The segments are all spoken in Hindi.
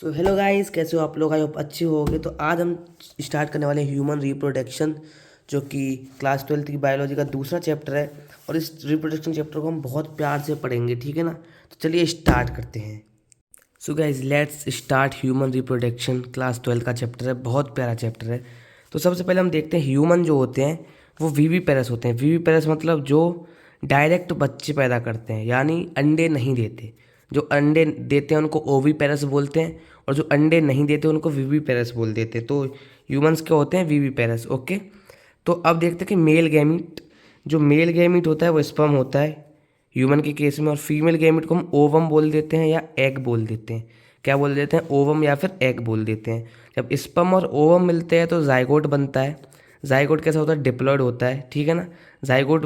सो हेलो गाइस, कैसे हो आप लोग? आई होप अच्छे होगे। तो आज हम स्टार्ट करने वाले ह्यूमन रिप्रोडक्शन, जो कि क्लास 12 की बायोलॉजी का दूसरा चैप्टर है। और इस रिप्रोडक्शन चैप्टर को हम बहुत प्यार से पढ़ेंगे, ठीक है ना? तो चलिए स्टार्ट करते हैं। So guys, let's start human reproduction. Class 12 का चैप्टर है, बहुत प्यारा चैप्टर है। तो सबसे पहले हम देखते हैं ह्यूमन जो होते हैं वो वीवी पेरस होते हैं। वीवी पेरस मतलब जो डायरेक्ट बच्चे पैदा करते हैं, यानी अंडे नहीं देते। जो अंडे देते हैं उनको ओवी पेरस बोलते हैं, और जो अंडे नहीं देते उनको वीवी पेरस बोल देते हैं। तो ह्यूमंस क्या होते हैं? वीवी पेरस। ओके, तो अब देखते हैं कि मेल गैमीट, जो मेल गैमीट होता है वो स्पर्म होता है ह्यूमन के केस में, और फीमेल गैमीट को हम ओवम बोल देते हैं या एग बोल देते हैं। क्या बोल देते हैं? ओवम या फिर एग बोल देते हैं। जब स्पर्म और ओवम मिलते हैं तो जाइगोट बनता है। जाइगोट कैसा होता है? डिप्लॉयड होता है, ठीक है ना? जाइगोट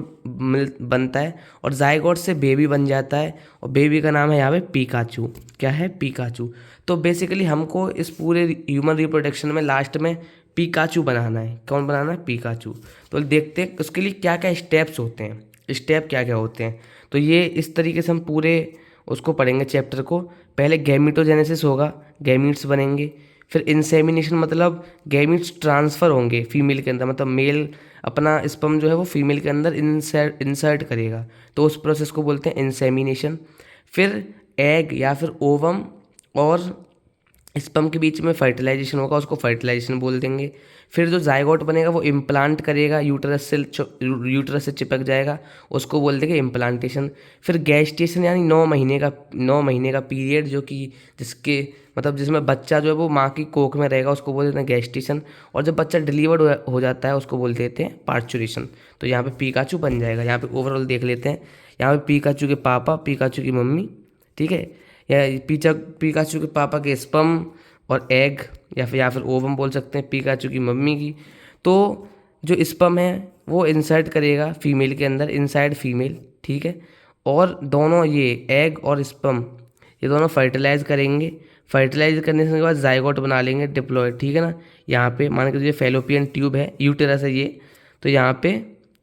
बनता है, और जाइगोट से बेबी बन जाता है, और बेबी का नाम है यहाँ पे पीकाचू। क्या है? पीकाचू। तो बेसिकली हमको इस पूरे ह्यूमन रिप्रोडक्शन में लास्ट में पीकाचू बनाना है। कौन बनाना है? पीकाचू। तो देखते हैं उसके लिए क्या क्या स्टेप्स होते हैं, स्टेप क्या क्या होते हैं। तो ये इस तरीके से हम पूरे उसको पढ़ेंगे चैप्टर को। पहले गैमीटोजेनेसिस होगा, गैमीट्स बनेंगे। फिर इंसेमिनेशन मतलब गैमीट्स ट्रांसफ़र होंगे फीमेल के अंदर, मतलब मेल अपना स्पर्म जो है वो फीमेल के अंदर इंसर्ट करेगा, तो उस प्रोसेस को बोलते हैं इंसेमिनेशन। फिर एग या फिर ओवम और स्पर्म के बीच में फर्टिलाइजेशन होगा, उसको फर्टिलाइजेशन बोल देंगे। फिर जो जाइगोट बनेगा वो इम्प्लांट करेगा, यूटरस से चिपक जाएगा, उसको बोल देंगे इम्प्लांटेशन। फिर गैस्टेशन यानी 9 महीने का पीरियड, जो कि जिसके मतलब जिसमें बच्चा जो है वो माँ की कोख में रहेगा, उसको बोल देते हैं गैस्टेशन। और जब बच्चा डिलीवर्ड हो जाता है उसको बोल देते हैं पार्चुरेशन। तो यहाँ पे पीकाचू बन जाएगा। यहाँ पे ओवरऑल देख लेते हैं। यहाँ पे पीकाचू के पापा, पीकाचू की मम्मी, ठीक है? या पीकाचू के पापा के स्पर्म और एग, या फिर ओवम बोल सकते हैं पीकाचू की मम्मी की। तो जो स्पर्म है वो इंसर्ट करेगा फीमेल के अंदर, इनसाइड फीमेल, ठीक है? और दोनों ये एग और स्पर्म ये दोनों फर्टिलाइज करेंगे। फर्टिलाइज करने के बाद जाइगोट बना लेंगे, डिप्लॉयड, ठीक है ना? यहाँ पे मान के ये फैलोपियन ट्यूब है, यूटेरस है ये। तो यहाँ पे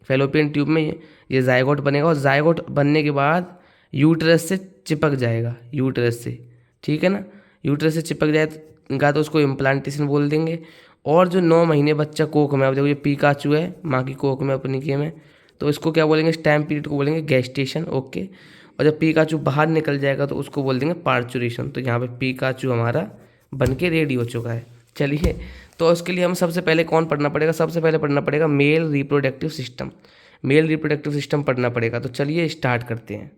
फैलोपियन ट्यूब में ये जाइगोट बनेगा, और जाइगोट बनने के बाद यूटेरस से चिपक जाएगा, यूटेरस से, ठीक है ना? यूटेरस से चिपक जाएगा तो उसको इम्प्लांटेशन बोल देंगे। और जो 9 महीने बच्चा कोख में, अब देखो ये पीकाचू है माँ की कोख में अपनी के में, तो इसको क्या बोलेंगे? इस टाइम पीरियड को बोलेंगे गेस्टेशन। ओके, और जब पीकाचू बाहर निकल जाएगा तो उसको बोल देंगे पार्चुरेशन। तो यहाँ पे पीकाचू हमारा बन के रेडी हो चुका है। चलिए, तो उसके लिए हम सबसे पहले कौन पढ़ना पड़ेगा? सबसे पहले पढ़ना पड़ेगा male reproductive system. Male reproductive system पढ़ना पड़ेगा। तो चलिए स्टार्ट करते हैं।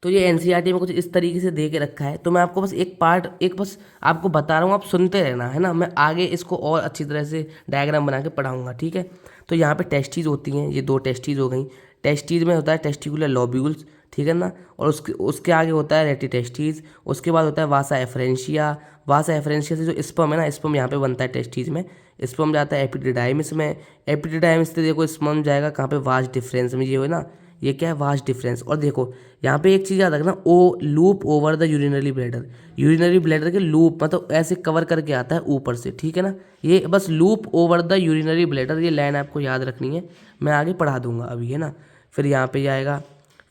तो ये एनसीईआरटी में कुछ इस तरीके से दे के रखा है, तो मैं आपको बस एक पार्ट, एक बस आपको बता रहा हूँ, आप सुनते रहना, है ना? मैं आगे इसको और अच्छी तरह से डायग्राम बना के पढ़ाऊँगा, ठीक है? तो यहाँ पे टेस्टीज होती हैं, ये 2 टेस्टीज हो गई। टेस्टीज में होता है टेस्टिकुलर लोब्यूल्स, ठीक है ना? और उसके उसके आगे होता है रेटिटेस्टीज। उसके बाद होता है वासा एफरेंशिया। वासा एफरेंशिया से जो स्पर्म है ना, स्पर्म यहाँ पे बनता है टेस्टीज में। स्पर्म जाता है एपिडिडाइमिस में। एपिडिडाइमिस से देखो स्पर्म जाएगा कहाँ पे? वास्ट डिफरेंस में। ये हो ना, ये क्या है? Vas deferens. और देखो यहाँ पे एक चीज़ याद रखना, ओ loop over the urinary bladder. Urinary bladder के लूप मतलब ऐसे कवर करके आता है ऊपर से, ठीक है ना? ये बस loop over the urinary bladder, ये लाइन आपको याद रखनी है, मैं आगे पढ़ा दूंगा अभी, है ना? फिर यहाँ पे आएगा,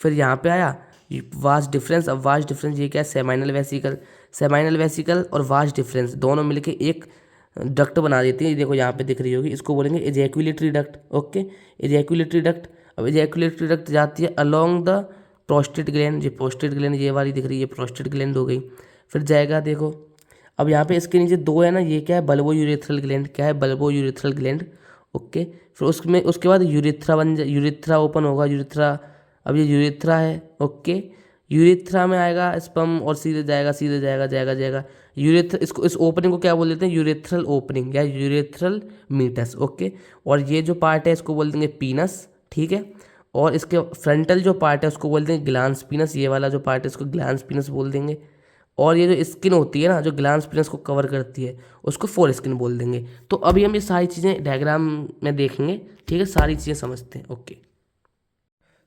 फिर यहाँ पे आया वास्ट डिफरेंस। अब वास्ट डिफरेंस ये क्या है? Seminal vesicle. सेमाइनल वेसिकल और वास्ट डिफरेंस दोनों मिलके एक डक्ट बना देती है। देखो यहाँ पे दिख रही होगी, इसको बोलेंगे ejaculatory duct. Okay, ejaculatory duct. अब एजैकुलेटरी डक्ट जाती है अलोंग द प्रोस्टेट ग्लैंड। ये प्रोस्टेट ग्लैंड ये वाली दिख रही है, प्रोस्टेट ग्लैंड हो गई। फिर जाएगा, देखो अब यहाँ पे इसके नीचे 2 है ना, ये क्या है? Bulbo urethral gland. क्या है? Bulbo urethral gland. ओके, फिर उसमें उसके बाद यूरेथ्रा यूरेथ्रा ओपन होगा, यूरेथ्रा। अब ये यूरेथ्रा है। ओके, यूरेथ्रा में आएगा स्पर्म और सीधे जाएगा, सीधे जाएगा, जाएगा जाएगा यूरेथ्रा। इसको इस ओपनिंग को क्या बोल देते हैं? यूरेथ्रल ओपनिंग या यूरेथ्रल मीटस। ओके, और ये जो पार्ट है इसको बोल देंगे पीनस, ठीक है? और इसके फ्रंटल जो पार्ट है उसको बोल देंगे ग्लांस पीनस। ये वाला जो पार्ट है इसको ग्लांस पीनस बोल देंगे। और ये जो स्किन होती है ना, जो ग्लांस पीनस को कवर करती है, उसको फोर स्किन बोल देंगे। तो अभी हम ये सारी चीज़ें डायग्राम में देखेंगे, ठीक है? सारी चीज़ें समझते हैं। ओके,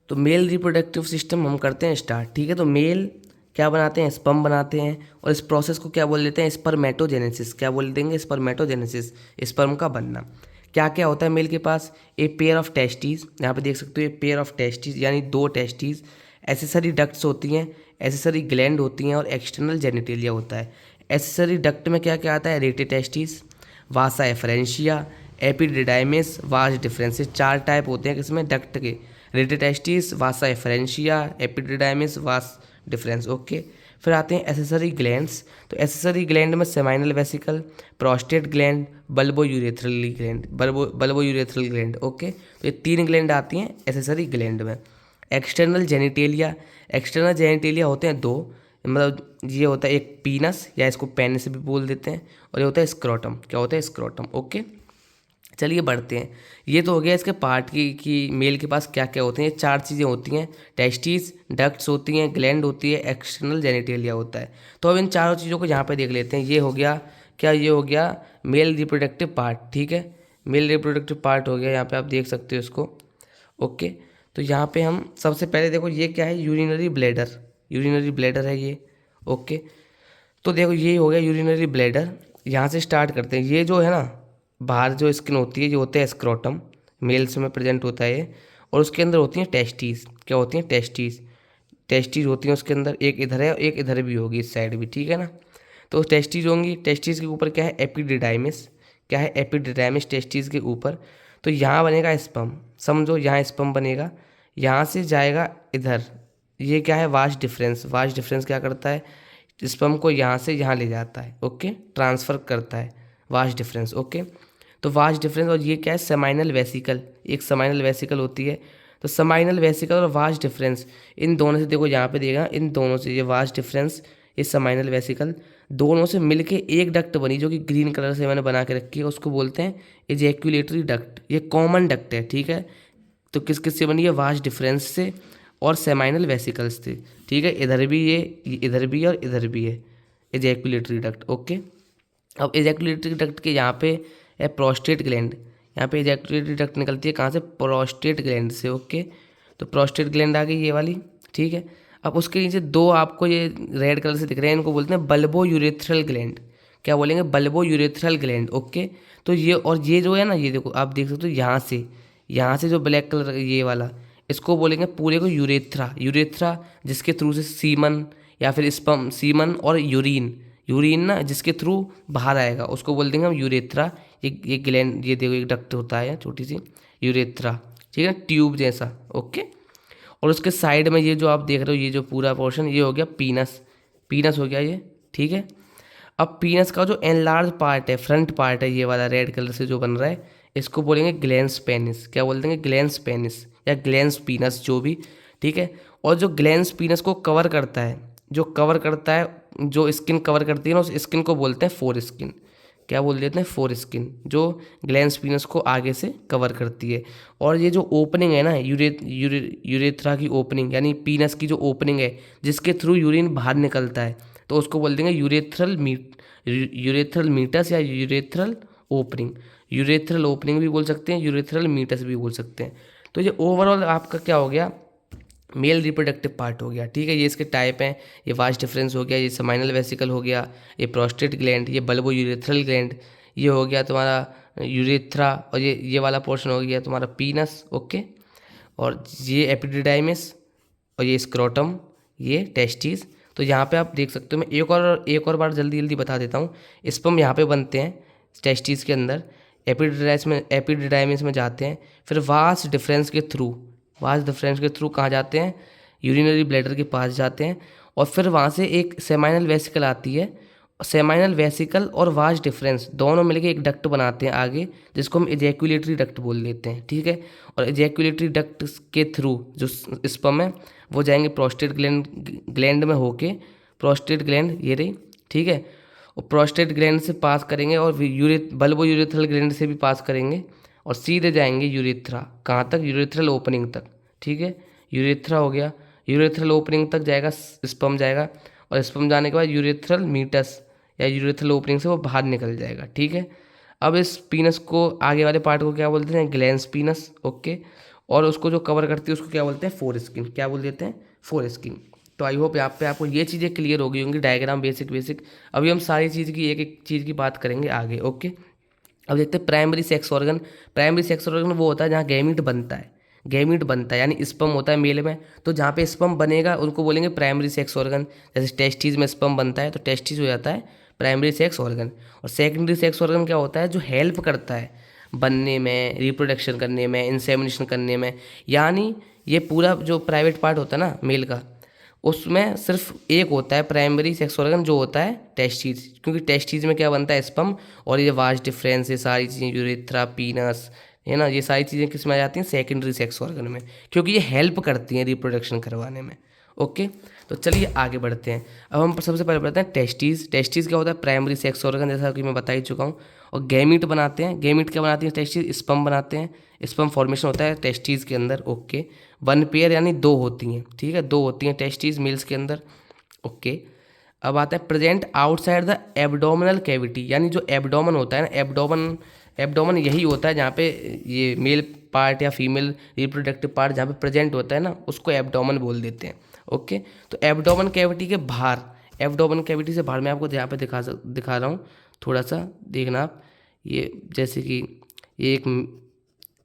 तो मेल रिप्रोडक्टिव सिस्टम हम करते हैं स्टार्ट, ठीक है? तो मेल क्या बनाते हैं? स्पर्म बनाते हैं, और इस प्रोसेस को क्या बोल देते हैं? स्पर्मेटोजेनेसिस। क्या बोल देंगे? स्पर्मेटोजेनेसिस, स्पर्म का बनना। क्या क्या होता है मेल के पास? ए पेयर ऑफ टेस्टीज, यहाँ पे देख सकते हो, ये पेयर ऑफ टेस्टीज यानी 2 टेस्टीज। एसेसरी डक्ट्स होती हैं, एसेसरी ग्लैंड होती हैं, और एक्सटर्नल जेनिटेलिया होता है। एसेसरी डक्ट में क्या क्या आता है, rete testis, vasa efferentia, epididymis, vas deferens. 4 type होते हैं किसमें, डक्ट के, rete testis, vasa efferentia, epididymis, vas deferens. Okay, फिर आते हैं एसेसरी ग्लैंड्स। तो एसेसरी ग्लैंड में seminal vesicle, prostate gland, bulbourethral gland, bulbourethral gland. Okay, तो ये 3 ग्लैंड आती हैं एसेसरी ग्लैंड में। एक्सटर्नल जेनिटेलिया, एक्सटर्नल जेनिटेलिया होते हैं 2, मतलब ये होता है एक पीनस या इसको पेनिस भी बोल देते हैं, और ये होता है स्क्रोटम। क्या होता है, स्क्रोटम। ओके, चलिए बढ़ते हैं। ये तो हो गया इसके पार्ट की कि मेल के पास क्या क्या होते हैं। ये 4 चीज़ें होती हैं, टेस्टिस, डक्ट्स होती हैं, ग्लैंड होती है, एक्सटर्नल जेनिटेलिया होता है। तो अब इन चारों चीज़ों को यहाँ पे देख लेते हैं। ये हो गया क्या, ये हो गया मेल रिप्रोडक्टिव पार्ट। ठीक है, मेल रिप्रोडक्टिव पार्ट हो गया, यहाँ पे आप देख सकते हो इसको। ओके, तो यहाँ पे हम सबसे पहले देखो ये क्या है, यूरिनरी ब्लैडर, यूरिनरी ब्लैडर है ये। ओके, तो देखो ये हो गया यूरिनरी ब्लैडर। यहाँ से स्टार्ट करते हैं। ये जो है ना, बाहर जो स्किन होती है ये होता है स्क्रोटम, मेल्स में प्रेजेंट होता है ये, और उसके अंदर होती हैं टेस्टीज। क्या होती हैं, टेस्टीज, टेस्टीज होती हैं उसके अंदर, एक इधर है और एक इधर भी होगी, इस साइड भी। ठीक है ना, तो टेस्टीज होंगी। टेस्टीज के ऊपर क्या है, एपिडिडाइमिस। क्या है, एपिडिडाइमिस टेस्टीज के ऊपर। तो यहाँ बनेगा स्पर्म, समझो यहाँ स्पर्म बनेगा, यहाँ से जाएगा इधर। ये क्या है, वाश डिफरेंस। वाश डिफरेंस क्या करता है, स्पर्म को यहाँ से यहाँ ले जाता है। ओके, ट्रांसफ़र करता है, वाश डिफरेंस। ओके, तो वाश डिफरेंस, और ये क्या है, सेमाइनल वेसिकल, एक सेमाइनल वेसिकल होती है। तो सेमाइनल वेसिकल और वाश डिफरेंस, इन दोनों से देखो यहाँ पे देगा, इन दोनों से, ये वाश डिफरेंस, ये सेमाइनल वेसिकल, दोनों से मिलके एक डक्ट बनी जो कि ग्रीन कलर से मैंने बना के रखी है, उसको बोलते हैं एजैक्यूलेटरी डक्ट। ये कॉमन डक्ट है। ठीक है, तो किस किस से बनी है, वाश डिफरेंस से और सेमाइनल वेसिकल्स से। ठीक है, इधर भी ये इधर भी और इधर भी है एजैक्यूलेटरी डक्ट। ओके, अब एजैक्यूलेटरी डक्ट के यहाँ पे है प्रोस्टेट ग्लैंड। यहाँ पे एजैक्यूलेटरी डक्ट निकलती है कहाँ से, प्रोस्टेट ग्लैंड से। ओके, तो प्रोस्टेट ग्लैंड आ गई ये वाली। ठीक है, अब उसके नीचे 2 आपको ये रेड कलर से दिख रहे हैं, इनको बोलते हैं बल्बो यूरेथ्रल ग्लैंड। क्या बोलेंगे, बल्बो यूरेथ्रल ग्लैंड। ओके, तो ये, और ये जो है ना, ये देखो आप देख सकते हो, यहाँ से जो ब्लैक कलर ये वाला, इसको बोलेंगे पूरे को यूरेथ्रा। यूरेथ्रा जिसके थ्रू से सीमन या फिर स्पर्म, सीमन और यूरिन, यूरिन ना जिसके थ्रू बाहर आएगा, उसको बोल देंगे हम यूरेथ्रा। ये ग्लैंड, ये देखो एक डक्ट होता है छोटी सी, यूरेथ्रा। ठीक है, ट्यूब जैसा। ओके, और उसके साइड में ये जो आप देख रहे हो, ये जो पूरा पोर्शन, ये हो गया पीनस। पीनस हो गया ये। ठीक है, अब पीनस का जो एनलार्ज पार्ट है, फ्रंट पार्ट है, ये वाला रेड कलर से जो बन रहा है, इसको बोलेंगे ग्लैंस पेनिस। क्या बोल देंगे, ग्लैंस पेनिस या ग्लैंस पीनस, जो भी। ठीक है, और जो ग्लैंस पीनस को कवर करता है, जो कवर करता है, जो स्किन कवर करती है ना, उस स्किन को बोलते हैं फोर स्किन। क्या बोल देते हैं, फोर स्किन, जो ग्लैंस पीनस को आगे से कवर करती है। और ये जो ओपनिंग है ना, यूरेथ्रा की ओपनिंग, यानी पीनस की जो ओपनिंग है जिसके थ्रू यूरिन बाहर निकलता है, तो उसको बोल देंगे यूरेथ्रल मीटस या यूरेथ्रल ओपनिंग। यूरेथ्रल ओपनिंग भी बोल सकते हैं, यूरेथ्रल मीटस भी बोल सकते हैं। तो ये ओवरऑल आपका क्या हो गया, मेल रिप्रोडक्टिव पार्ट हो गया। ठीक है, ये इसके टाइप हैं, ये वाश डिफरेंस हो गया, ये सेमाइनल वेसिकल हो गया, ये प्रोस्टेट ग्लैंड, ये बल्बो यूरेथ्रल ग्लैंड, ये हो गया तुम्हारा यूरेथ्रा, और ये वाला पोर्शन हो गया तुम्हारा पीनस। ओके, और ये एपिडिडाइमिस, और ये स्क्रोटम, ये टेस्टिस। तो यहाँ पे आप देख सकते हो, मैं एक और बार जल्दी जल्दी बता देता हूँ। स्पर्म यहाँ पे बनते हैं टेस्टिस के अंदर, एपिडिडाइमिस में जाते हैं, फिर वास डिफरेंस के थ्रू कहाँ जाते हैं, यूरिनरी ब्लैडर के पास जाते हैं, और फिर वहाँ से एक सेमाइनल वेसिकल आती है। सेमाइनल वेसिकल और वास डिफरेंस दोनों मिलकर एक डक्ट बनाते हैं आगे, जिसको हम एजैक्यूलेटरी डक्ट बोल देते हैं। ठीक है, और एजैक्यूलेटरी डक्ट के थ्रू जो स्पर्म है वो जाएंगे प्रोस्टेट ग्लैंड में होके, प्रोस्टेट ग्लैंड ये रही। ठीक है, और प्रोस्टेट ग्लैंड से पास करेंगे, और बल्बो यूरेथ्रल ग्लैंड से भी पास करेंगे, और सीधे जाएंगे यूरेथ्रा। कहाँ तक, यूरेथ्रल ओपनिंग तक। ठीक है, यूरेथ्रा हो गया, यूरेथ्रल ओपनिंग तक जाएगा स्पर्म जाएगा, और स्पर्म जाने के बाद यूरेथ्रल मीटस या यूरेथ्रल ओपनिंग से वो बाहर निकल जाएगा। ठीक है, अब इस पीनस को, आगे वाले पार्ट को क्या बोलते हैं, ग्लैंस पीनस। ओके, और उसको जो कवर करती है उसको क्या बोलते हैं, फोर स्किन। क्या बोल देते हैं, फोर स्किन। तो आई होप यहाँ पे आपको ये चीज़ें क्लियर हो गई होंगी, डायग्राम बेसिक। अभी हम सारी चीज़ की एक एक चीज़ की बात करेंगे आगे। ओके, अब देखते हैं primary sex organ. Primary sex organ वो होता है जहाँ गैमीट बनता है, यानी स्पर्म होता है मेल में, तो जहाँ पे स्पर्म बनेगा उनको बोलेंगे प्राइमरी सेक्स ऑर्गन। जैसे टेस्टिस में स्पर्म बनता है तो टेस्टिस हो जाता है प्राइमरी सेक्स ऑर्गन। और सेकेंडरी सेक्स ऑर्गन क्या होता है, जो हेल्प करता है बनने में, रिप्रोडक्शन करने में, इंसेमिनेशन करने में। यानी ये पूरा जो प्राइवेट पार्ट होता है ना मेल का, उसमें सिर्फ एक होता है प्राइमरी सेक्स ऑर्गन, जो होता है टेस्टिस। क्योंकि टेस्टिस में क्या बनता है, स्पर्म। और ये वास्ट डिफरेंस, ये सारी चीज़ें, यूरेथ्रा, पीनस, है ना, ये सारी चीज़ें किस में आ जाती हैं, सेकेंडरी सेक्स ऑर्गन में, क्योंकि ये हेल्प करती हैं रिप्रोडक्शन करवाने में। ओके, तो चलिए आगे बढ़ते हैं। अब हम सबसे पहले बढ़ते हैं टेस्टिस। टेस्टिस क्या होता है, प्राइमरी सेक्स ऑर्गन, जैसा कि मैं बता ही चुका हूँ। और गैमीट बनाते हैं। गैमीट क्या बनाती है टेस्टिस, स्पर्म बनाते हैं। स्पर्म फॉर्मेशन होता है टेस्टिस के अंदर। ओके, वन पेयर यानी दो होती हैं, ठीक है, दो होती हैं टेस्टिस मेल्स के अंदर। ओके, अब आता है present outside the abdominal cavity, यानी जो एब्डोमन होता है ना, एब्डोमन, एब्डोमन यही होता है जहाँ पे ये मेल पार्ट या फीमेल रिप्रोडक्टिव पार्ट जहाँ पे प्रेजेंट होता है ना, उसको एब्डोमन बोल देते हैं। ओके, तो एब्डोमन कैविटी के बाहर, एब्डोमन कैविटी से बाहर मैं आपको यहाँ पे दिखा रहा हूँ, थोड़ा सा देखना आप। ये जैसे कि ये एक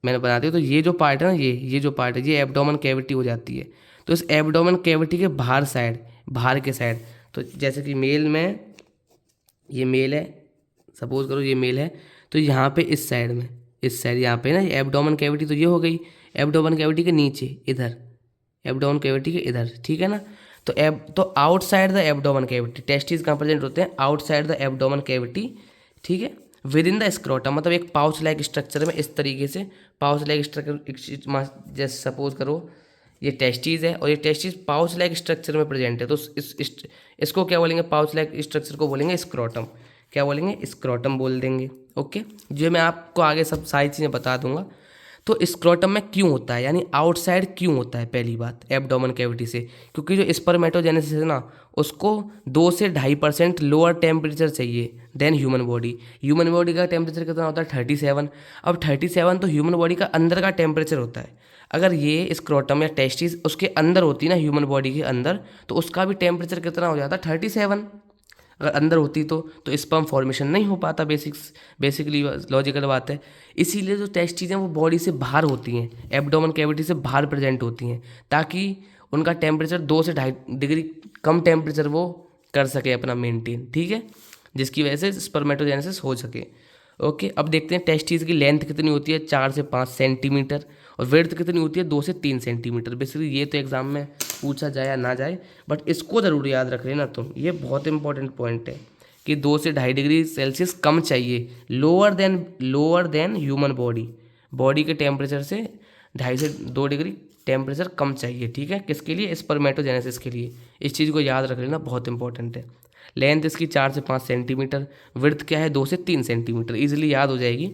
मैंने बना दिया, तो ये जो पार्ट है ना, ये जो पार्ट है, ये एब्डोमन कैविटी हो जाती है। तो इस एब्डोमन कैविटी के बाहर साइड, बाहर के साइड, तो जैसे कि मेल में, ये मेल है, सपोज करो ये मेल है, तो यहाँ पे इस साइड में, इस साइड यहाँ पे ना एब्डोमन कैविटी, तो ये हो गई एब्डोमन कैविटी के नीचे इधर, एब्डोमन कैविटी के इधर, ठीक है ना। तो outside the abdomen cavity, testis कहाँ प्रेजेंट होते हैं, आउटसाइड द एब्डोमन कैविटी, ठीक है, विद इन द स्क्रोटम, मतलब एक पाउच लाइक स्ट्रक्चर में, इस तरीके से पाउच लाइक स्ट्रक्चर, जैसे सपोज करो ये टेस्टिस है और ये टेस्टिस पाउच लाइक स्ट्रक्चर में प्रेजेंट है, तो इसको क्या बोलेंगे, पाउच लाइक स्ट्रक्चर को बोलेंगे स्क्रोटम। क्या बोलेंगे, स्क्रोटम बोल देंगे। ओके, जो मैं आपको आगे सब सारी चीज़ें बता दूंगा। तो स्क्रोटम में क्यों होता है, यानी आउटसाइड क्यों होता है, पहली बात एब्डोमन कैविटी से, क्योंकि जो स्पर्मेटोजेनेसिस है ना, उसको 2 से 2.5% लोअर टेम्परेचर चाहिए than human body. Human body का टेम्परेचर कितना होता है, 37। अब 37 तो ह्यूमन बॉडी का अंदर का टेम्परेचर होता है। अगर ये स्क्रोटम या टेस्टिस उसके अंदर होती ना, ह्यूमन बॉडी के अंदर, तो उसका भी टेम्परेचर कितना हो जाता, 37। अगर अंदर होती तो स्पर्म फॉर्मेशन नहीं हो पाता, बेसिकली लॉजिकल बात है। इसीलिए जो टेस्टिस हैं वो बॉडी से बाहर होती हैं, एब्डोमन कैविटी से बाहर प्रेजेंट होती हैं, ताकि उनका टेम्परेचर 2 से 2.5 डिग्री कम टेम्परेचर वो कर सके अपना मेंटेन, ठीक है, जिसकी वजह से स्पर्मेटोजेनेसिस हो सके। ओके, अब देखते हैं टेस्टिस की लेंथ कितनी होती है, 4 से 5 सेंटीमीटर, और विड्थ कितनी होती है, 2 से 3 सेंटीमीटर। बेसिकली ये तो एग्जाम में पूछा जाए या ना जाए, बट इसको ज़रूर याद रख लेना तुम, ये बहुत इंपॉर्टेंट पॉइंट है कि 2 से 2.5 डिग्री सेल्सियस कम चाहिए, लोअर देन ह्यूमन बॉडी के टेम्परेचर से 2.5 से 2 डिग्री टेम्परेचर कम चाहिए, ठीक है, किसके लिए, स्पर्मेटोजेनेसिस के लिए। इस चीज़ को याद रख लेना, बहुत इंपॉर्टेंट है। लेंथ इसकी 4 से 5 सेंटीमीटर, विड्थ क्या है 2 से 3 सेंटीमीटर, ईजिली याद हो जाएगी,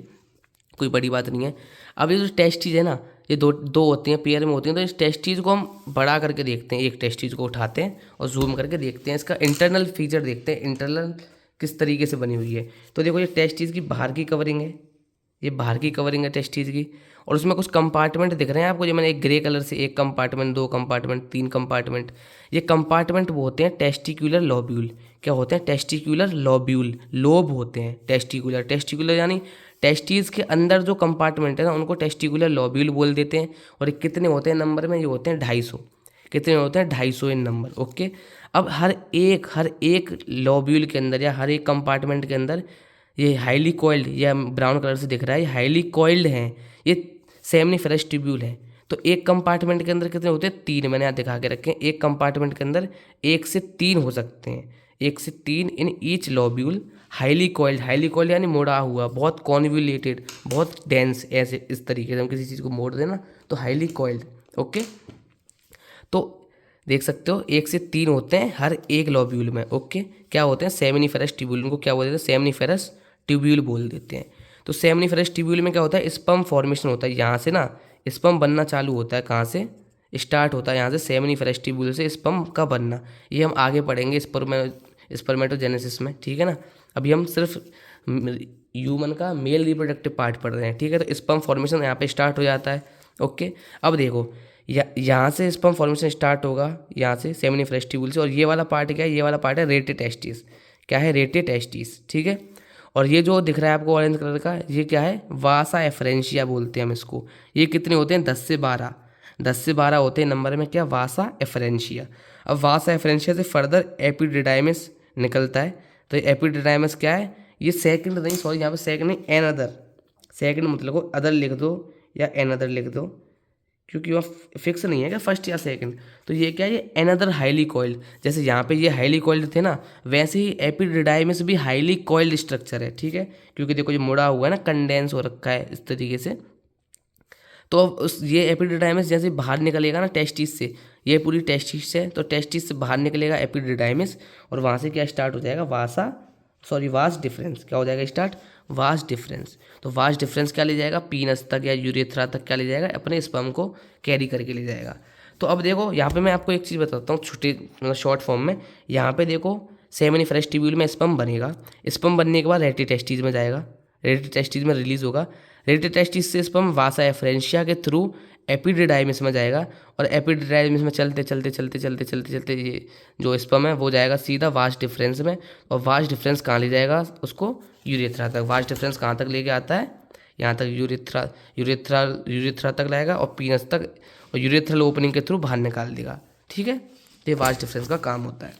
कोई बड़ी बात नहीं है। अब ये जो टेस्टिस है ना, ये दो होती हैं, पेयर में होती हैं, तो इस टेस्टिस को हम बड़ा करके देखते हैं, एक टेस्टिस को उठाते हैं और जूम करके देखते हैं, इसका इंटरनल फीचर देखते हैं, इंटरनल किस तरीके से बनी हुई है। तो देखो ये टेस्टिस की बाहर की कवरिंग है, ये बाहर की कवरिंग है टेस्टिस की, और उसमें कुछ कंपार्टमेंट दिख रहे हैं आपको, जो मैंने एक ग्रे कलर से, 1 कंपार्टमेंट, 2 कंपार्टमेंट, 3 कंपार्टमेंट, ये कंपार्टमेंट वो होते हैं टेस्टिकुलर लॉब्यूल। क्या होते हैं, टेस्टिकुलर लॉब्यूल, लोब होते हैं टेस्टिकुलर यानी टेस्टिस के अंदर जो कंपार्टमेंट है ना, उनको टेस्टिकुलर लॉब्यूल बोल देते हैं। और ये कितने होते हैं नंबर में, ये होते हैं 250। कितने होते हैं, 250 इन नंबर। ओके, अब हर एक लॉब्यूल के अंदर या हर एक कंपार्टमेंट के अंदर ये हाईली कॉइल्ड, या ब्राउन कलर से दिख रहा है, ये हाईली कॉइल्ड हैं, ये सेमनीफेरस ट्यूब्यूल है। तो एक कंपार्टमेंट के अंदर कितने होते हैं, 3, मैंने यहाँ दिखा के रखे हैं। एक कंपार्टमेंट के अंदर 1 से 3 हो सकते हैं, 1 से 3 in each lobule, highly coiled यानी मोड़ा हुआ, बहुत कॉन्व्यूलेटेड, बहुत डेंस, ऐसे इस तरीके से हम किसी चीज़ को मोड़ देना तो हाईली कॉइल्ड। ओके, तो देख सकते हो 1 से 3 होते हैं हर एक लॉब्यूल में। ओके, क्या होते हैं, सेमनीफेरस ट्यूब्यूल, उनको क्या बोल देते हैं, सेमनीफेरस ट्यूब्यूल बोल देते हैं। तो सेमनीफेरस ट्यूब्यूल में क्या होता है, स्पर्म फॉर्मेशन होता है, यहाँ से ना स्पर्म बनना चालू होता है, कहाँ से स्टार्ट होता है, यहाँ से सेमनीफेरस ट्यूब्यूल से स्पर्म का बनना। ये हम आगे पढ़ेंगे स्पर्मेटोजेनेसिस में, ठीक है ना। अभी हम सिर्फ ह्यूमन का मेल रिप्रोडक्टिव पार्ट पढ़ रहे हैं, ठीक है। तो स्पर्म फॉर्मेशन यहाँ पे स्टार्ट हो जाता है। ओके, अब देखो यहाँ से स्पर्म फॉर्मेशन स्टार्ट होगा, यहाँ से सेमनीफेरस ट्यूब्यूल से, और ये वाला पार्ट क्या है, ये वाला पार्ट है रेटे टेस्टिस। क्या है, रेटे टेस्टिस, ठीक है। और ये जो दिख रहा है आपको ऑरेंज कलर का, ये क्या है, वासा एफरेंशिया बोलते हैं हम इसको। ये कितने होते हैं, 10 से 12 होते हैं नंबर में, क्या, वासा एफरेंशिया। अब वासा एफरेंशिया से फर्दर एपिडिडाइमिस निकलता है, तो ये एपिडिडाइमस क्या है, ये सेकंड नहीं, सॉरी यहाँ पे सेकंड नहीं, एन अदर, सेकंड मतलब को अदर लिख दो या एन अदर लिख दो, क्योंकि वह फिक्स नहीं है कि फर्स्ट या सेकंड। तो ये क्या है, ये एनदर हाईली कॉइल्ड, जैसे यहाँ पे ये हाईली कॉइल्ड थे ना, वैसे ही एपिडिडाइमस भी हाईली कॉइल्ड स्ट्रक्चर है, ठीक है, क्योंकि देखो ये मुड़ा हुआ है ना, कंडेंस हो रखा है इस तरीके से। तो अब उस ये एपिडिडाइमस जैसे बाहर निकलेगा ना टेस्टिस से, ये पूरी टेस्टिस है, तो टेस्टिस से बाहर निकलेगा एपिडिडाइमस, और वहाँ से क्या स्टार्ट हो जाएगा, वास डिफरेंस, क्या हो जाएगा स्टार्ट, वास डिफरेंस। तो वास डिफरेंस क्या ले जाएगा, पीनस तक या यूरेथ्रा तक क्या ले जाएगा, अपने स्पर्म को कैरी करके ले जाएगा। तो अब देखो यहाँ पे मैं आपको एक चीज़ बताता हूँ छोटी, मतलब शॉर्ट फॉर्म में। यहाँ पे देखो सेमिनिफरस ट्यूब्यूल में स्पर्म बनेगा, स्पर्म बनने के बाद रेटी टेस्टिस में जाएगा, रेटी टेस्टिस में रिलीज होगा, रेटी टेस्टिस से स्पर्म वासा एफरेंशिया के थ्रू एपिडिडाइमिस में जाएगा, और एपिडिडाइमिस में चलते चलते चलते चलते चलते चलते ये जो स्पर्म है वो जाएगा सीधा वास डिफरेंस में, और वास डिफरेंस कहाँ ले जाएगा उसको, यूरेथ्रा तक। वास डिफरेंस कहाँ तक लेके आता है, यहाँ तक यूरेथ्रा तक लाएगा, और पीनस तक, और यूरेथ्रल ओपनिंग के थ्रू बाहर निकाल देगा, ठीक है। ये वास डिफरेंस का काम होता है।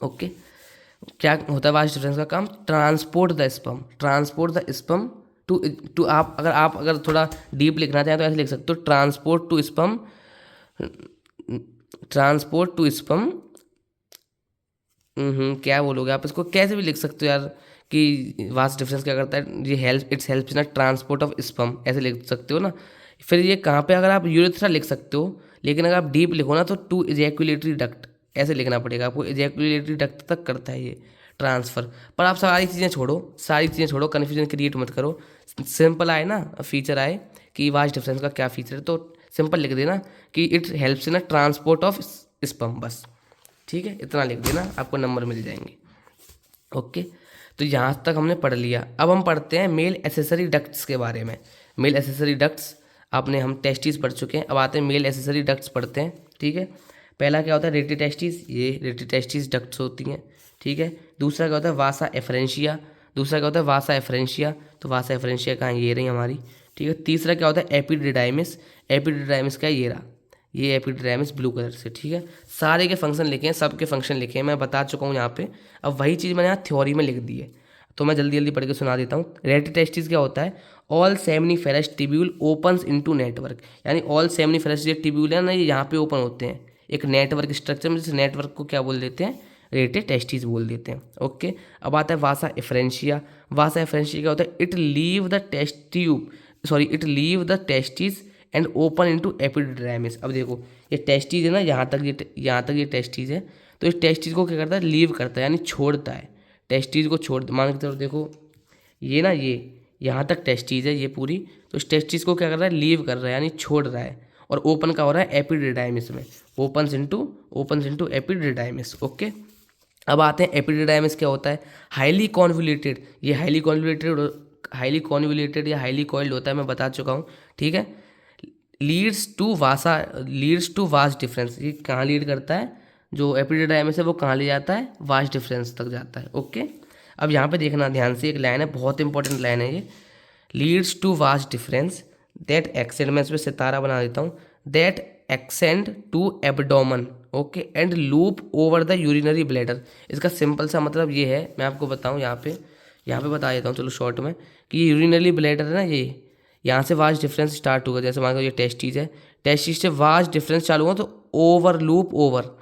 ओके, क्या होता है वास डिफरेंस का काम, ट्रांसपोर्ट द स्पर्म टू आप अगर थोड़ा डीप लिखना चाहें तो ऐसे लिख सकते हो, ट्रांसपोर्ट टू स्पर्म, क्या बोलोगे आप इसको, कैसे भी लिख सकते हो यार, कि वास डिफरेंस क्या करता है, ये it's help in transport of sperm, ऐसे लिख सकते हो ना। फिर ये कहाँ पे, अगर आप यूरेथ्रा लिख सकते हो, लेकिन अगर आप डीप लिखो ना तो टू इजैकुलेटरी डक्ट ऐसे लिखना पड़ेगा आपको, इजैकुलेटरी डक्ट तक करता है ये ट्रांसफ़र। पर आप सारी चीज़ें छोड़ो, कन्फ्यूजन क्रिएट मत करो, सिंपल आए ना फीचर आए कि वास डिफरेंस का क्या फीचर है, तो सिंपल लिख देना कि it helps in transport of sperm, बस, ठीक है, इतना लिख देना, आपको नंबर मिल जाएंगे। ओके, तो यहाँ तक हमने पढ़ लिया। अब हम पढ़ते हैं मेल एसेसरी डक्ट्स के बारे में। मेल एसेसरी डक्ट्स हम टेस्टिस पढ़ चुके हैं, अब आते हैं मेल एसेसरी डक्ट्स पढ़ते हैं, ठीक है। पहला क्या होता है, रेटी टेस्टिस, ये रेटी टेस्टिस डक्ट्स होती हैं, ठीक है। दूसरा क्या होता है, वासा एफरेंशिया, तो वासा एफरेंशिया कहाँ, ये रही हमारी, ठीक है। तीसरा क्या होता है, एपिडिडाइमिस क्या है, ये रहा, ये एपिडिडाइमिस ब्लू कलर से, ठीक है। सारे के फंक्शन लिखे हैं, सबके फंक्शन लिखे हैं, मैं बता चुका हूँ यहाँ पे। अब वही चीज़ मैंने यहाँ थ्योरी में लिख दी है, तो मैं जल्दी जल्दी पढ़ के सुना देता हूँ। रेटी टेस्टिस क्या होता है, all seminiferous tubule opens into network, यानी ऑल सेमिनिफेरस जो ट्यूब्यूल है ना, ये यहाँ पे ओपन होते हैं एक नेटवर्क स्ट्रक्चर में, जिस नेटवर्क को क्या बोल देते हैं, रेटे टेस्टिस बोल देते हैं। ओके, अब आता है वासा एफरेंशिया क्या होता है, it leave the testis and open into epididymis. अब देखो ये टेस्टिस है ना, यहाँ तक ये टेस्टिस है, तो इस टेस्टिस को क्या करता है, लीव करता है, यानी छोड़ता है, टेस्टिस को छोड़, मान के चलो देखो ये ना, ये यहाँ तक टेस्टिस है ये पूरी, तो इस टेस्टिस को क्या कर रहा है, लीव कर रहा है, यानी छोड़ रहा है, और ओपन का हो रहा है एपिडिडाइमिस में, ओपन्स इनटू एपिडिडाइमिस। ओके, अब आते हैं एपिडिडाइमिस क्या होता है, हाईली कॉन्वोल्यूटेड, ये हाईली कॉन्वोल्यूटेड या हाईली कॉइल्ड होता है, मैं बता चुका हूँ, ठीक है। लीड्स टू वास डिफरेंस, ये कहाँ लीड करता है, जो एपिडिडाइमिस है वो कहाँ ले जाता है, वास डिफरेंस तक जाता है। ओके, अब यहाँ पे देखना ध्यान से, एक लाइन है, बहुत इंपॉर्टेंट लाइन है ये, leads to vas deferens that extend, मैं इसमें सितारा बना देता हूँ, that extend to abdomen, okay, and loop over the urinary bladder. इसका सिंपल सा मतलब ये है, मैं आपको बताऊँ यहाँ पे बता देता हूँ, चलो शॉर्ट में, कि ये यूरिनरी ब्लैडर है ना, ये यहाँ से वास डिफरेंस स्टार्ट होगा, जैसे मान लो ये टेस्टिस है, टेस्टिस से वास डिफरेंस चालू हुआ तो ओवर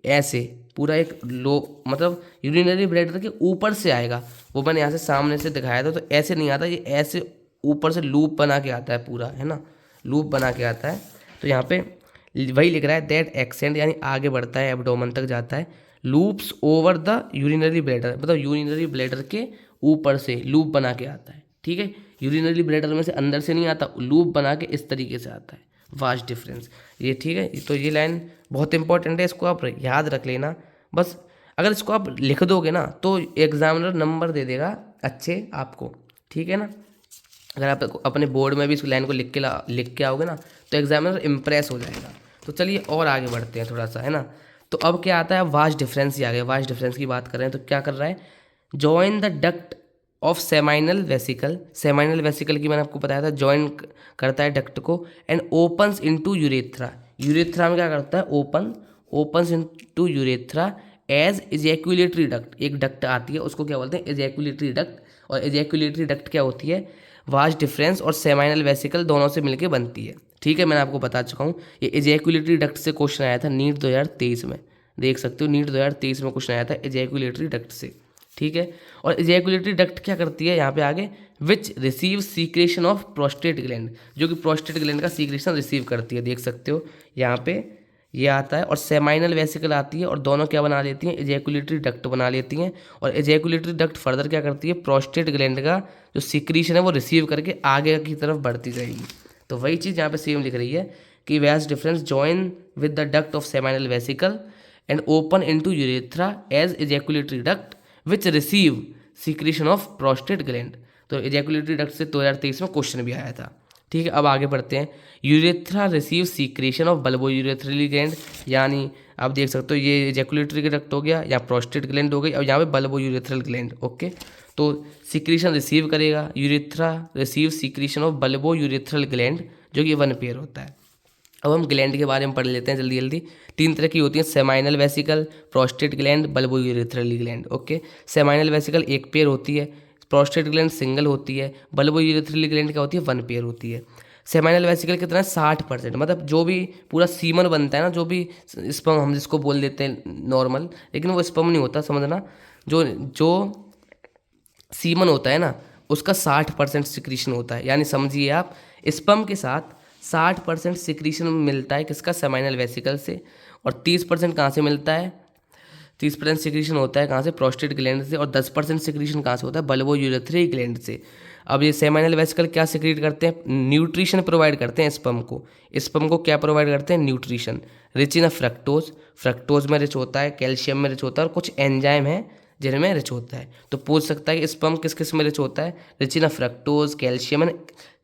ऐसे पूरा एक लो, मतलब यूरिनरी ब्लैडर के ऊपर से आएगा, वो मैंने यहाँ से सामने से दिखाया था, तो ऐसे नहीं आता, ये ऐसे ऊपर से लूप बना के आता है पूरा, है ना, लूप बना के आता है। तो यहाँ पे वही लिख रहा है, दैट एक्सटेंड, यानी आगे बढ़ता है, एब्डोमेन तक जाता है, loops over the urinary bladder, मतलब यूरिनरी ब्लैडर के ऊपर से लूप बना के आता है, ठीक है। यूरिनरी ब्लैडर में से अंदर से नहीं आता, लूप बना के इस तरीके से आता है, वास डिफरेंस, ये ठीक है। तो ये लाइन बहुत इंपॉर्टेंट है, इसको आप याद रख लेना बस। अगर इसको आप लिख दोगे ना तो एग्जामिनर नंबर दे देगा अच्छे आपको, ठीक है ना। अगर आप अपने बोर्ड में भी इस लाइन को लिख के आओगे ना तो एग्जामिनर इम्प्रेस हो जाएगा। तो चलिए और आगे बढ़ते हैं थोड़ा सा, है ना। तो अब क्या आता है, वास डिफरेंस ही आ गया। वास डिफरेंस की बात कर रहे हैं तो क्या कर रहा है, join the duct of seminal vesicle की मैंने आपको बताया था, जॉइन करता है डक्ट को, एंड ओपन्स इनटू यूरेथ्रा में क्या करता है, opens into urethra as ejaculatory duct, एक डक्ट आती है उसको क्या बोलते हैं, एजैकुलेटरी डक्ट। और एजैकुलेटरी डक्ट क्या होती है, वास्ट डिफरेंस और सेमाइनल वेसिकल दोनों से मिलकर बनती है। ठीक है, मैंने आपको बता चुका हूँ। ये एजैकुलेटरी डक्ट से क्वेश्चन आया था नीट 2023 में, देख सकते हो, नीट 2023 में क्वेश्चन आया था एजैकुलेटरी डक्ट से। ठीक है, और एजैकुलेटरी डक्ट क्या करती है यहाँ पे आगे, विच receive secretion of prostate gland, जो कि प्रोस्टेट ग्लैंड का सीक्रेशन रिसीव करती है, देख सकते हो यहाँ पे ये आता है। और सेमाइनल वेसिकल आती है और दोनों क्या बना लेती हैं, एजैकुलेटरी डक्ट बना लेती हैं। और एजैकुलेटरी डक्ट फर्दर क्या करती है, प्रोस्टेट ग्लैंड का जो सीक्रेशन है वो रिसीव करके आगे की तरफ बढ़ती जाएगी। तो वही चीज़ यहाँ पे सेम लिख रही है कि vas deferens join with the duct of seminal vesicle and open into urethra as ejaculatory duct which receive secretion of prostate gland. तो एजैकुलेटरी डक्ट से 2023 में क्वेश्चन भी आया था। ठीक है, अब आगे बढ़ते हैं। Urethra receive secretion of bulbourethral gland, यानी आप देख सकते हो ये एजैकुलेटरी डक्ट हो गया या प्रोस्टेट ग्लैंड हो गई, और यहाँ पे बल्बो यूरेथ्रल ग्लैंड। ओके, तो सीक्रेशन रिसीव करेगा, urethra receive secretion of bulbo urethral gland, जो कि 1 पेयर होता है। अब हम ग्लैंड के बारे में पढ़ लेते हैं जल्दी जल्दी। 3 तरह की होती हैं, seminal vesicle, prostate gland, bulbourethral gland. Okay, seminal vesicle 1 pair होती है, प्रोस्टेट ग्लैंड सिंगल होती है, बल्बो यूरेथ्रली ग्लैंड क्या होती है, 1 पेयर होती है। सेमाइनल वेसिकल कितना है, 60%, मतलब जो भी पूरा सीमन बनता है ना, जो भी स्पर्म हम जिसको बोल देते हैं नॉर्मल, लेकिन वो स्पर्म नहीं होता, समझना, जो जो सीमन होता है ना उसका 60% सिक्रीशन होता है। यानी समझिए आप, स्पर्म के साथ 60% सिक्रीशन मिलता है किसका, सेमाइनल वेसिकल से। और 30% कहाँ से मिलता है, 30% सिक्रीशन होता है कहाँ से, प्रोस्टेट ग्लैंड से। और 10% सिक्रीशन कहाँ से होता है, बल्बो यूरेथ्री ग्लैंड से। अब ये सेमाइनल वेसिकल क्या सिक्रीट करते हैं, न्यूट्रिशन प्रोवाइड करते हैं स्पर्म को। स्पर्म को क्या प्रोवाइड करते हैं, nutrition, rich in fructose, fructose में रिच होता है, कैल्शियम में रिच होता है, और कुछ एंजाइम है जिनमें रिच होता है। तो पूछ सकता है कि स्पर्म किस किस में रिच होता है, rich in fructose, calcium and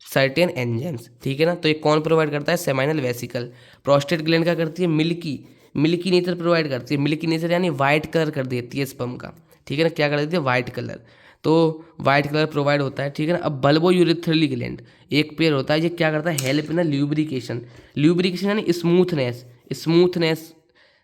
certain enzymes. ठीक है ना, तो ये कौन प्रोवाइड करता है, सेमाइनल वेसिकल। प्रोस्टेट ग्लैंड क्या करती है, मिल्की नेचर प्रोवाइड करती है। मिल्की नेचर यानी वाइट कलर कर देती है स्पर्म का। ठीक है ना, क्या कर देती है, वाइट कलर, तो वाइट कलर प्रोवाइड होता है। ठीक है ना, अब बल्बो यूरेथ्रली ग्लैंड 1 पेयर होता है, ये क्या करता है, हेल्प इन ल्यूब्रिकेशन, ल्यूब्रिकेशन यानी स्मूथनेस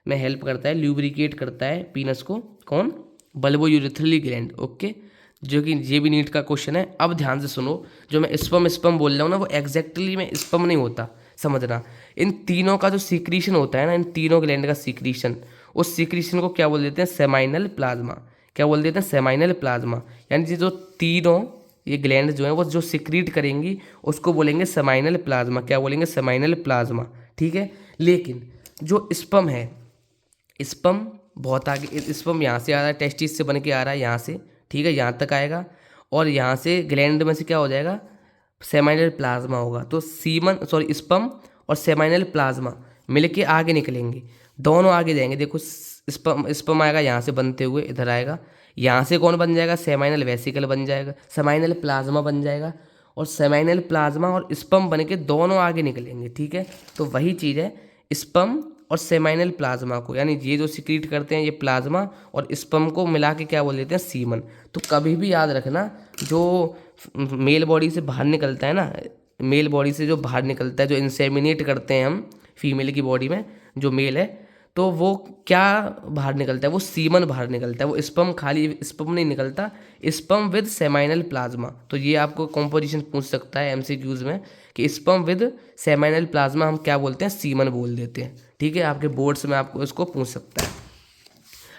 में हेल्प करता है, ल्यूब्रिकेट करता है पीनस को, कौन, बल्बो यूरेथ्रली ग्लैंड। ओके, जो कि ये भी नीट का क्वेश्चन है। अब ध्यान से सुनो, जो मैं स्पर्म बोल रहा हूँ ना, वो एग्जैक्टली में स्पर्म नहीं होता, समझना। इन तीनों का जो सीक्रीशन होता है ना, इन तीनों ग्लैंड का सीक्रीशन, उस सीक्रीशन को क्या बोल देते हैं, सेमाइनल प्लाज्मा। क्या बोल देते हैं, सेमाइनल प्लाज्मा। यानी ये जो तीनों ये ग्लैंड जो है वो जो सिक्रीट करेंगी उसको बोलेंगे सेमाइनल प्लाज्मा। क्या बोलेंगे, सेमाइनल प्लाज्मा। ठीक है, लेकिन जो स्पर्म है, स्पर्म बहुत आगे, स्पर्म यहाँ से आ रहा है, टेस्टिस से बन के आ रहा है यहाँ से, ठीक है, यहाँ तक आएगा, और यहाँ से ग्लैंड में से क्या हो जाएगा, सेमाइनल प्लाज्मा होगा। तो स्पर्म और सेमाइनल प्लाज्मा मिलके आगे निकलेंगे, दोनों आगे जाएंगे। देखो स्पर्म आएगा यहाँ से बनते हुए, इधर आएगा, यहाँ से कौन बन जाएगा, सेमाइनल वेसिकल बन जाएगा, सेमाइनल प्लाज्मा बन जाएगा, और सेमाइनल प्लाज्मा और स्पर्म बन के दोनों आगे निकलेंगे। ठीक है, तो वही चीज़ है, स्पर्म और सेमाइनल प्लाज्मा को, यानी ये जो सिक्रीट करते हैं ये प्लाज्मा और स्पर्म को मिला के क्या बोल देते हैं, सीमन। तो कभी भी याद रखना, जो मेल बॉडी से बाहर निकलता है ना, मेल बॉडी से जो बाहर निकलता है, जो इंसेमिनेट करते हैं हम फीमेल की बॉडी में, जो मेल है, तो वो क्या बाहर निकलता है, वो सीमन बाहर निकलता है, वो स्पर्म, खाली स्पर्म नहीं निकलता, स्पर्म विद सेमाइनल प्लाज्मा। तो ये आपको कॉम्पोजिशन पूछ सकता है एमसीक्यूज में कि स्पर्म विद सेमाइनल प्लाज्मा हम क्या बोलते हैं, सीमन बोल देते हैं। ठीक है, आपके बोर्ड्स में आपको इसको पूछ सकता है।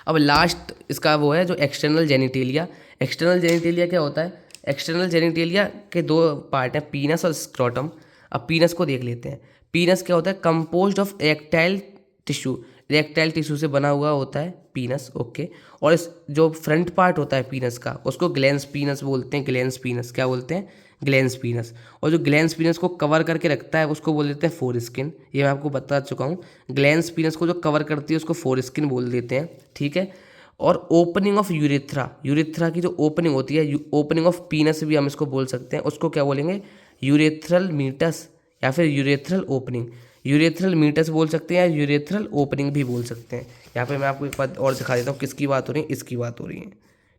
अब लास्ट इसका वो है जो एक्सटर्नल जेनिटेलिया। एक्सटर्नल जेनिटेलिया क्या होता है, एक्सटर्नल जेनिटेलिया के 2 पार्ट हैं, पीनस और स्क्रोटम। अब पीनस को देख लेते हैं। पीनस क्या होता है, composed of erectile tissue, erectile tissue से बना हुआ होता है पीनस। ओके, और इस जो फ्रंट पार्ट होता है पीनस का उसको ग्लैंस पीनस बोलते हैं, ग्लैंस पीनस, क्या बोलते हैं, ग्लैंस पीनस। और जो ग्लैंस पीनस को कवर करके रखता है उसको बोल देते हैं फोर स्किन। ये मैं आपको बता चुका हूँ, ग्लैंस पीनस को जो कवर करती है उसको फोर स्किन बोल देते हैं। ठीक है, और ओपनिंग ऑफ यूरेथ्रा, यूरेथ्रा की जो ओपनिंग होती है, ओपनिंग ऑफ पीनस भी हम इसको बोल सकते हैं, उसको क्या बोलेंगे, यूरेथ्रल मीटस या फिर यूरेथ्रल ओपनिंग। यूरेथ्रल मीटस बोल सकते हैं या यूरेथ्रल ओपनिंग भी बोल सकते हैं। यहाँ पे मैं आपको एक बात और दिखा देता हूँ, किसकी बात हो रही है, इसकी बात हो रही है।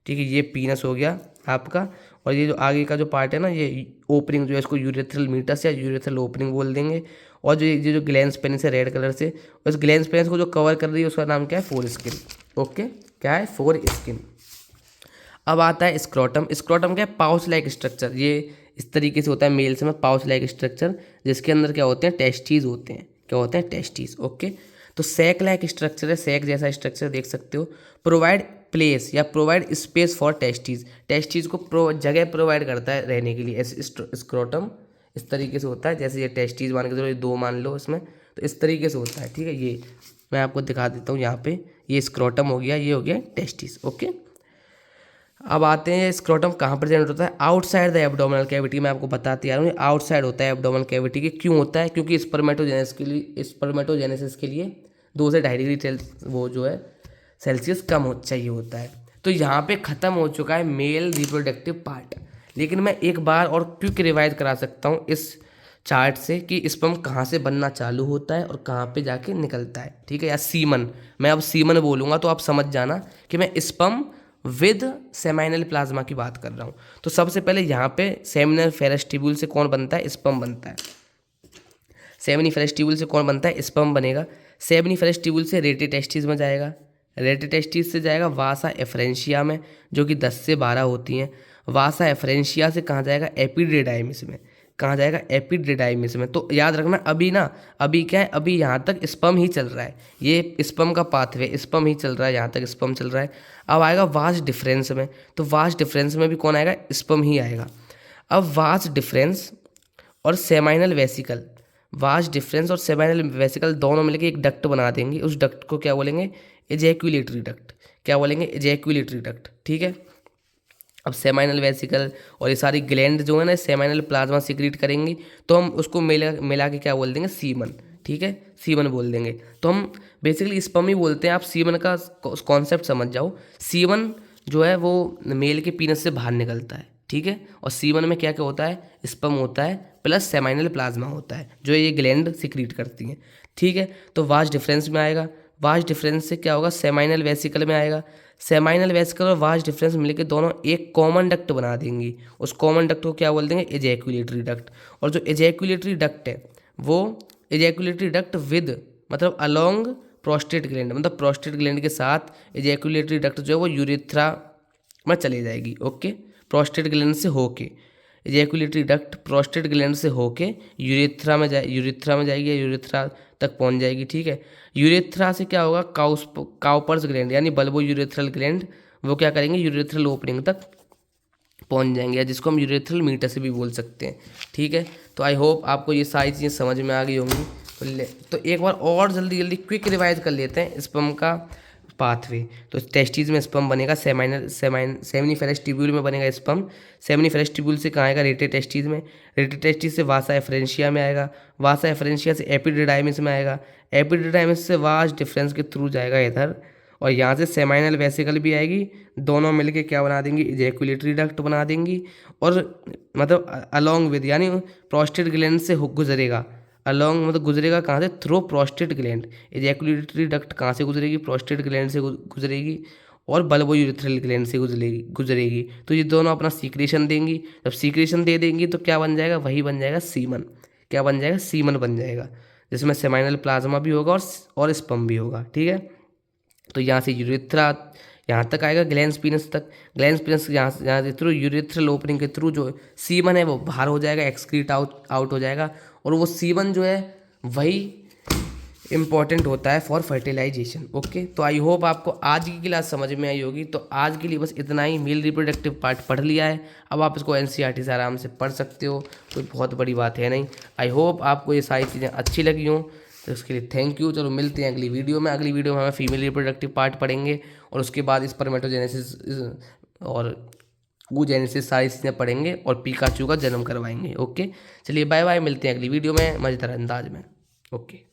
ठीक है, ये पीनस हो गया आपका, और ये जो आगे का जो पार्ट है ना, ये ओपनिंग जो है इसको यूरेथ्रल मीटस या यूरेथ्रल ओपनिंग बोल देंगे। और जो ये जो ग्लैंस पेनिस है रेड कलर से, उस ग्लैंस पेनिस को जो कवर कर रही है उसका नाम क्या है, फोर स्किन। ओके, क्या है, फोर स्किन। अब आता है स्क्रोटम। स्क्रोटम क्या है, पाउच लाइक स्ट्रक्चर। ये इस तरीके से होता है मेल्स में, पाउच लाइक स्ट्रक्चर, जिसके अंदर क्या होते हैं, टेस्टीज होते हैं। क्या होते हैं, टेस्टीज। ओके, तो सैक लाइक स्ट्रक्चर है, सैक जैसा स्ट्रक्चर देख सकते हो। प्रोवाइड प्लेस या provide space for testes, testes को जगह प्रोवाइड करता है रहने के लिए। ऐसे स्क्रोटम इस तरीके से होता है, जैसे ये टेस्टीज मान के चलो, ये दो मान लो इसमें, तो इस तरीके से होता है। ठीक है, ये मैं आपको दिखा देता हूँ यहाँ पे, ये स्क्रोटम हो गया, ये हो गया टेस्टीज। ओके, अब आते हैं स्क्रोटम कहाँ प्रेजेंट होता है, आउटसाइड द एब्डोमिनल कैविटी। मैं आपको बताते आ रहा हूँ, आउटसाइड होता है एब्डोमिनल कैविटी के। क्यों होता है, क्योंकि स्पर्मेटोजेनेसिस के लिए 2 से 2.5 डिग्री वो जो है सेल्सियस कम हो चाहिए होता है। तो यहाँ पे ख़त्म हो चुका है मेल रिप्रोडक्टिव पार्ट। लेकिन मैं एक बार और क्विक रिवाइज करा सकता हूँ इस चार्ट से कि स्पर्म कहाँ से बनना चालू होता है और कहाँ पे जाके निकलता है। ठीक है, या सीमन, मैं अब सीमन बोलूँगा तो आप समझ जाना कि मैं स्पर्म विद सेमाइनल प्लाज्मा की बात कर रहा हूँ। तो सबसे पहले यहाँ पे सेमिनिफेरस ट्यूब्यूल से कौन बनता है, स्पर्म बनता है। सेमिनिफेरस ट्यूब्यूल से कौन बनता है, स्पर्म बनेगा। सेमिनिफेरस ट्यूब्यूल से रेटे टेस्टिस में जाएगा, रेटे टेस्टिस से जाएगा वासा एफरेंशिया में, जो कि 10 से 12 होती हैं। वासा एफरेंशिया से कहाँ जाएगा, एपिडिडाइमिस में। कहाँ जाएगा, एपिडिडाइमिस में। तो याद रखना, अभी क्या है, अभी यहाँ तक स्पर्म ही चल रहा है, ये स्पर्म का पाथवे, स्पर्म ही चल रहा है, यहाँ तक स्पर्म चल रहा है। अब आएगा वास्ट डिफरेंस में, तो वास्ट डिफरेंस में भी कौन आएगा, स्पर्म ही आएगा। अब वास्ट डिफरेंस और सेमाइनल वेसिकल, वास्ट डिफरेंस और सेमाइनल वेसिकल दोनों मिलकर एक डक्ट बना देंगे। उस डक्ट को क्या बोलेंगे, एजैक्यूलेटरी डक्ट। क्या बोलेंगे, एजैक्यूलेटरी डक्ट। ठीक है, अब सेमाइनल वेसिकल और ये सारी ग्लैंड जो है ना, सेमाइनल प्लाज्मा सिक्रीट करेंगी, तो हम उसको मिला के क्या बोल देंगे, सीमन। ठीक है, सीमन बोल देंगे। तो हम बेसिकली स्पर्म ही बोलते हैं, आप सीमन का कॉन्सेप्ट समझ जाओ। सीमन जो है वो मेल के पीनस से बाहर निकलता है। ठीक है, और सीमन में क्या क्या होता है, स्पर्म होता है प्लस सेमाइनल प्लाज्मा होता है, जो ये ग्लैंड सिक्रीट करती हैं। ठीक है, तो वास्ट डिफरेंस में आएगा, वास्ट डिफरेंस से क्या होगा, सेमाइनल वेसिकल में आएगा। सेमाइनल वेसिकल और वास्ट डिफरेंस मिलकर दोनों एक कॉमन डक्ट बना देंगी। उस कॉमन डक्ट को क्या बोल देंगे, एजैक्यूलेटरी डक्ट। और जो एजैक्यूलेटरी डक्ट है वो एजैक्यूलेटरी डक्ट विद मतलब अलोंग प्रोस्टेट ग्लैंड, मतलब प्रोस्टेट ग्लैंड के साथ एजैक्यूलेटरी डक्ट जो है वो यूरेथ्रा में चली जाएगी। ओके, प्रोस्टेट ग्लैंड से होके एजैक्यूलेटरी डक्ट प्रोस्टेट ग्लैंड से होके यूरेथ्रा में जाएगी, यूरेथ्रा तक पहुंच जाएगी। ठीक है, यूरेथ्रा से क्या होगा, काउपर्स ग्लैंड यानी बल्बो यूरेथ्रल ग्लैंड, वो क्या करेंगे, यूरेथ्रल ओपनिंग तक पहुंच जाएंगे, या जिसको हम यूरेथ्रल मीटर से भी बोल सकते हैं। ठीक है, तो आई होप आपको ये सारी चीज़ें समझ में आ गई होंगी। तो एक बार और जल्दी क्विक रिवाइज कर लेते हैं स्पर्म का पाथवे। तो टेस्टिस में स्पर्म बनेगा, सेमिनिफेरस ट्यूब्यूल में बनेगा स्पर्म। सेमिनिफेरस ट्यूब्यूल से कहाँ आएगा, रेटे टेस्टिस में। रेटे टेस्टिस से वासा एफरेंशिया में आएगा, वासा एफरेंशिया से एपिडिडाइमिस में आएगा, एपिडिडाइमिस से वास्ट डिफरेंस के थ्रू जाएगा इधर, और यहाँ से सेमाइनल वेसिकल भी आएगी। दोनों मिलके क्या बना देंगी, इजैक्यूलेटरी डक्ट बना देंगी। और मतलब अलोंग विद यानी प्रोस्टेट ग्लैंड से गुजरेगा, अलोंग मतलब गुजरेगा कहाँ से, through prostate gland. Ejaculatory duct कहाँ से गुजरेगी, प्रोस्टेट ग्लैंड से गुजरेगी, और बल्बो यूरेथ्रल ग्लैंड से गुजरेगी। तो ये दोनों अपना सीक्रेशन देंगी। जब सीक्रेशन दे देंगी तो क्या बन जाएगा, वही बन जाएगा सीमन। क्या बन जाएगा, सीमन बन जाएगा, जिसमें सेमाइनल प्लाज्मा भी होगा और स्पर्म भी होगा। ठीक है, तो यहाँ से यूरेथ्रा यहाँ तक आएगा, ग्लैंस पीनस तक। ग्लैंस पीनस यहाँ से थ्रू यूरेथ्रल ओपनिंग के थ्रू जो सीमन है वो बाहर हो जाएगा, एक्सक्रीट आउट हो जाएगा। और वो सीमन जो है वही इम्पॉर्टेंट होता है फॉर फर्टिलाइजेशन। ओके, तो आई होप आपको आज की क्लास समझ में आई होगी। तो आज के लिए बस इतना ही, मेल रिप्रोडक्टिव पार्ट पढ़ लिया है, अब आप इसको एनसीईआरटी से आराम से पढ़ सकते हो, कोई बहुत बड़ी बात है नहीं। आई होप आपको ये सारी चीज़ें अच्छी लगी हों, तो उसके लिए थैंक यू। चलो मिलते हैं अगली वीडियो में। अगली वीडियो में हम फीमेल रिप्रोडक्टिव पार्ट पढ़ेंगे, और उसके बाद स्पर्मेटोजेनेसिस और oogenesis सारी चीज़ें पढ़ेंगे, और पिकाचू का जन्म करवाएंगे। ओके, चलिए बाय बाय, मिलते हैं अगली वीडियो में मज़ेदार अंदाज में। ओके।